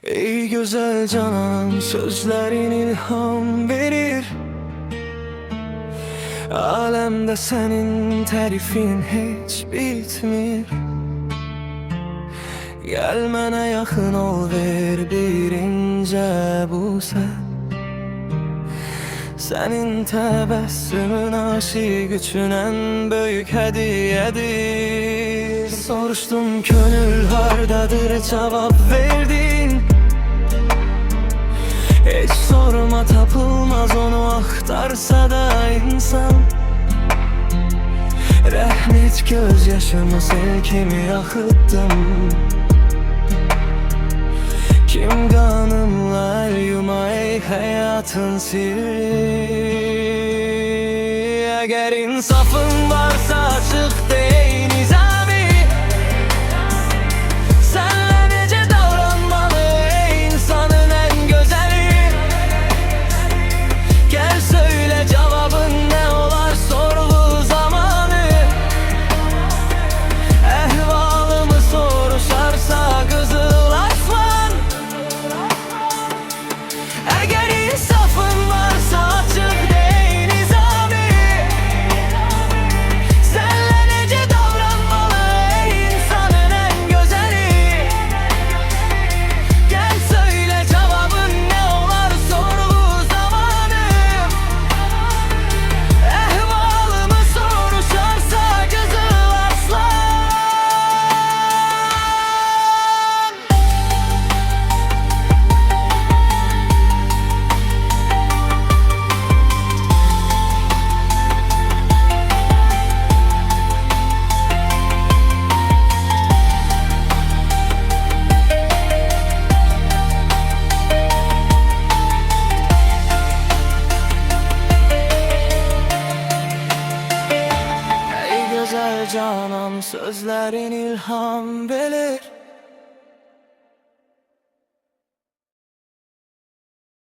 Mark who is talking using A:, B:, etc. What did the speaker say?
A: Ey güzel canan, sözlerin ilham verir. Alemde senin tərifin hiç bitmir. Gel mənə yaxın ol, ver bir incə busə. Sənin təbəssümün aşiq üçün ən böyük hədiyyədir. Soruşdum könül hardadır, cavab verdin. Hiç sorma, tapılmaz onu axtarsa da insan. Rəhmet gözyaşımı sel kimi axıtdım. Kim qanımla el yuma ey həyatın sirri. Əgər insafın varsa açıq dey nizami. Sənlə necə davranmalı ey insanın ən gözəli. Gəl söylə cavabın nə olar sorğu zamanı. Əhvalımı soruşarsa qızıl aslan. Əgər insafın varsa açıq dey nizami. Sənlə necə davranmalı ey insanın ən gözəli. Gəl söylə cavabın nə olar sorğu zamanı. Əhvalımı soruşarsa qızıl aslan. Ey güzel canan, sözlerin ilham verir.